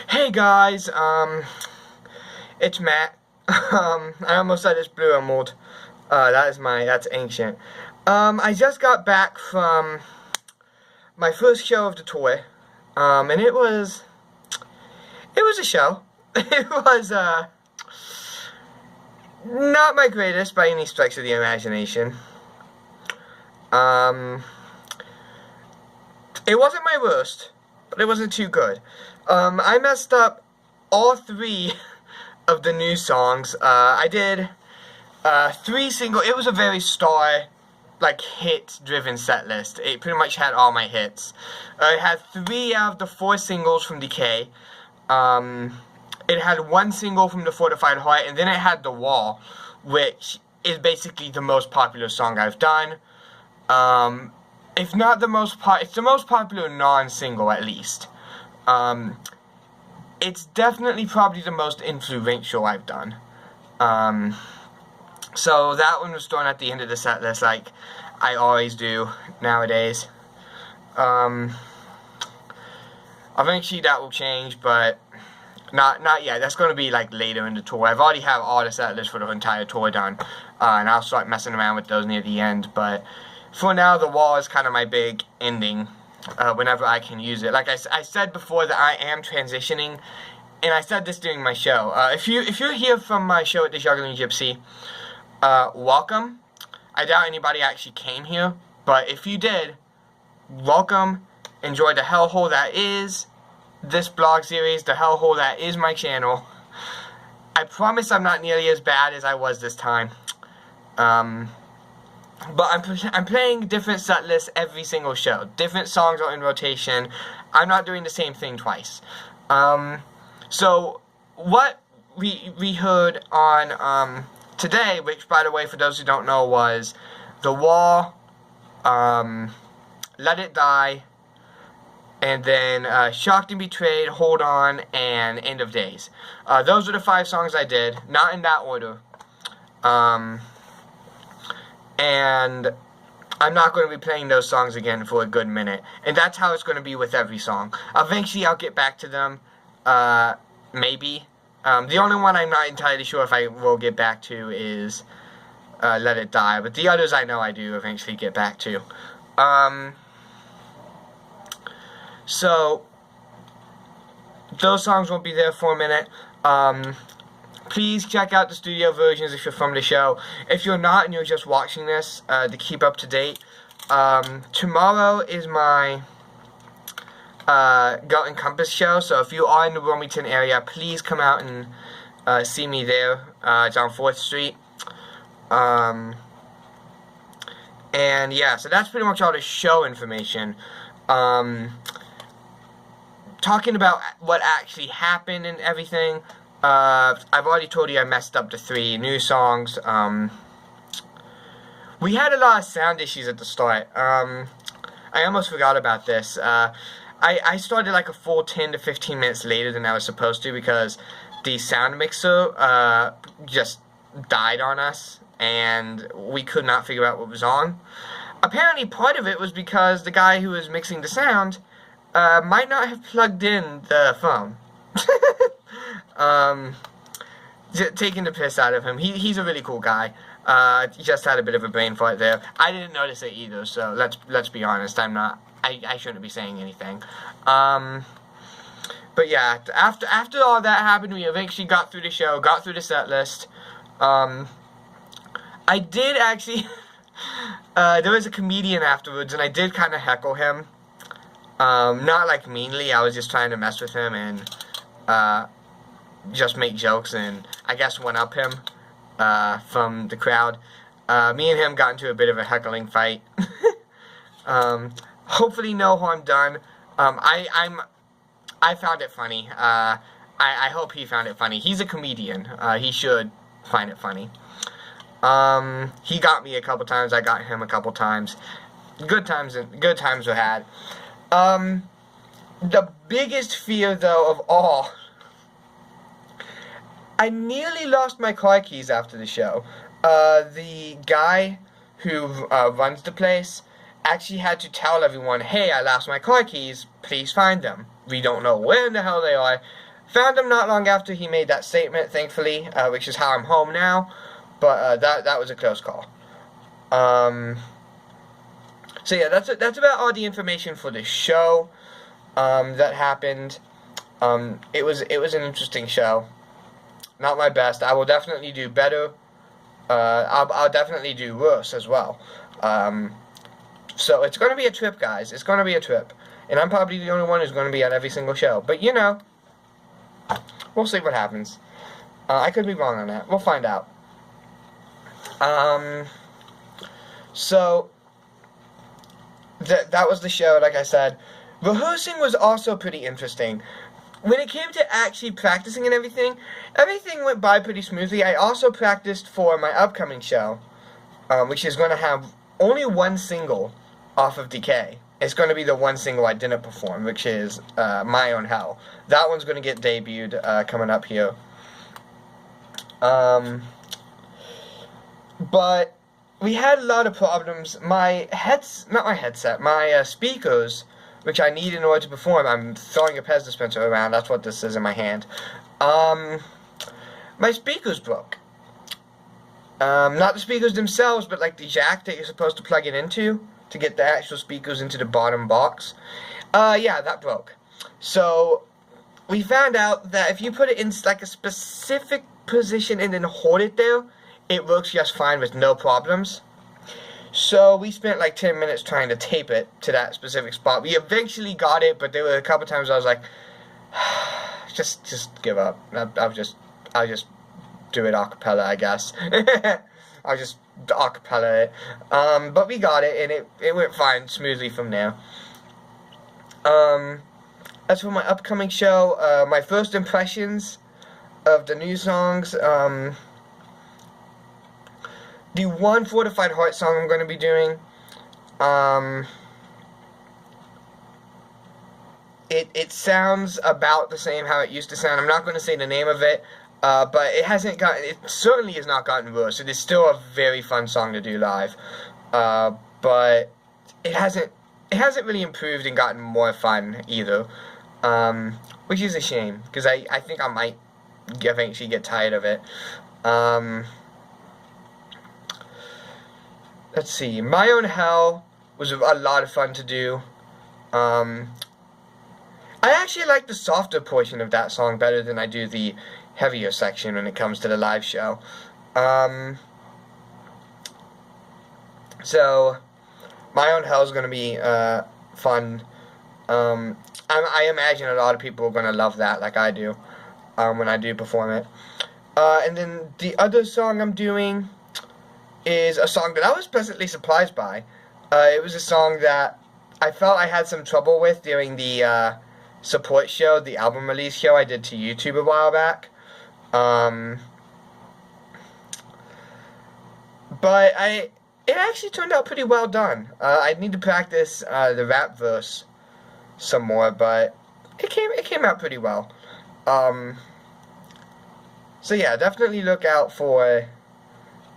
Hey guys, it's Matt. I almost said it's Blue Emerald. That's ancient. I just got back from my first show of the tour, and it was a show. It was, not my greatest by any stretch of the imagination. It wasn't my worst, but it wasn't too good. I messed up all three of the new songs. I did three single. It was a very hit-driven set list. It pretty much had all my hits. It had 3 out of the 4 singles from Decay. It had 1 single from The Fortified Heart, and then it had The Wall, which is basically the most popular song I've done. If not the most it's the most popular non-single at least. It's definitely probably the most influential I've done. So that one was thrown at the end of the set list like I always do nowadays. Eventually that will change, but not yet. That's going to be like later in the tour. I've already have all the set lists for the entire tour done, and I'll start messing around with those near the end, but for now, The Wall is kind of my big ending, whenever I can use it. Like I said before that I am transitioning, and I said this during my show. If you're here from my show at the Juggling Gypsy, welcome. I doubt anybody actually came here, but if you did, welcome. Enjoy the hellhole that is this blog series, the hellhole that is my channel. I promise I'm not nearly as bad as I was this time. But I'm playing different set lists every single show. Different songs are in rotation. I'm not doing the same thing twice. So what we heard on today, which by the way, for those who don't know, was The Wall, Let It Die, and then Shocked and Betrayed, Hold On, and End of Days. Those are the 5 songs I did, not in that order. And I'm not going to be playing those songs again for a good minute. And that's how it's going to be with every song. Eventually I'll get back to them, maybe. The only one I'm not entirely sure if I will get back to is Let It Die. But the others I know I do eventually get back to. So, those songs won't be there for a minute. Please check out the studio versions if you're from the show. If you're not and you're just watching this to keep up to date, tomorrow is my Goat and Compass show. So if you are in the Wilmington area, please come out and see me there. It's on 4th Street. And yeah, so that's pretty much all the show information. Talking about what actually happened and everything. I've already told you I messed up the 3 new songs. We had a lot of sound issues at the start. I almost forgot about this. I started like a full 10 to 15 minutes later than I was supposed to because the sound mixer just died on us and we could not figure out what was on. Apparently part of it was because the guy who was mixing the sound might not have plugged in the phone. Taking the piss out of him. He's a really cool guy. He just had a bit of a brain fart there. I didn't notice it either, so let's be honest. I shouldn't be saying anything. But yeah, after all that happened, we eventually got through the show, got through the set list. I did actually there was a comedian afterwards, and I did kind of heckle him. Not like meanly, I was just trying to mess with him and just make jokes and I guess one-up him from the crowd. Me and him got into a bit of a heckling fight. Hopefully no harm done. I found it funny. I hope he found it funny. He's a comedian. He should find it funny. He got me a couple times. I got him a couple times. Good times were had. The biggest fear though of all, I nearly lost my car keys after the show. The guy who runs the place actually had to tell everyone, hey, I lost my car keys, please find them. We don't know where in the hell they are. Found him not long after he made that statement, thankfully, which is how I'm home now. But that was a close call. So yeah, that's about all the information for the show that happened. It was an interesting show. Not my best. I will definitely do better. I'll definitely do worse as well. So it's going to be a trip, guys. It's going to be a trip. And I'm probably the only one who's going to be at every single show. But, you know, we'll see what happens. I could be wrong on that. We'll find out. So, that was the show, like I said. Rehearsing was also pretty interesting. When it came to actually practicing and everything went by pretty smoothly. I also practiced for my upcoming show, which is going to have only one single off of Decay. It's going to be the one single I didn't perform, which is My Own Hell. That one's going to get debuted coming up here. But we had a lot of problems. My speakers, which I need in order to perform. I'm throwing a Pez dispenser around. That's what this is in my hand. My speakers broke. Not the speakers themselves, but like the jack that you're supposed to plug it into to get the actual speakers into the bottom box. Yeah, that broke. So we found out that if you put it in like a specific position and then hold it there, it works just fine with no problems. So we spent like 10 minutes trying to tape it to that specific spot. We eventually got it, but there were a couple times I was like, just give up. I'll just do it a cappella, I guess. I'll just a cappella it. But we got it, and it went fine, smoothly from there. As for my upcoming show, my first impressions of the new songs, the one Fortified Heart song I'm going to be doing, it sounds about the same how it used to sound. I'm not going to say the name of it, but it certainly has not gotten worse. It is still a very fun song to do live, but it hasn't really improved and gotten more fun either, which is a shame, because I think I might eventually get tired of it. Let's see. My Own Hell was a lot of fun to do. I actually like the softer portion of that song better than I do the heavier section when it comes to the live show. So, My Own Hell is going to be fun. I imagine a lot of people are going to love that like I do when I do perform it. And then the other song I'm doing is a song that I was pleasantly surprised by. It was a song that I felt I had some trouble with during the support show, the album release show I did to YouTube a while back. But it actually turned out pretty well done. I need to practice the rap verse some more, but it came out pretty well. So yeah, definitely look out for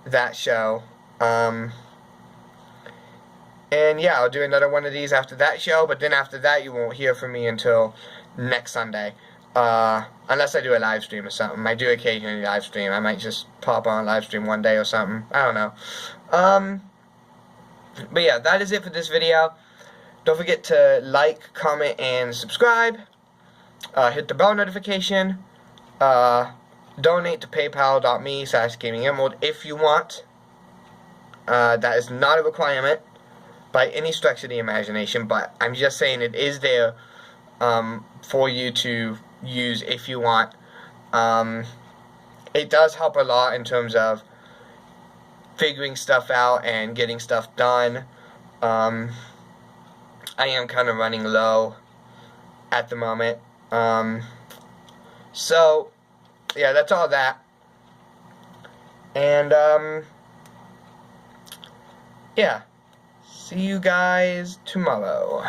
that show. And yeah, I'll do another one of these after that show, but then after that you won't hear from me until next Sunday. Unless I do a live stream or something. I do occasionally live stream. I might just pop on live stream one day or something. I don't know. But yeah, that is it for this video. Don't forget to like, comment, and subscribe. Hit the bell notification. Donate to paypal.me/gamingemerald if you want. That is not a requirement by any stretch of the imagination, but I'm just saying it is there for you to use if you want. It does help a lot in terms of figuring stuff out and getting stuff done. I am kind of running low at the moment. So yeah, that's all that. And yeah, see you guys tomorrow.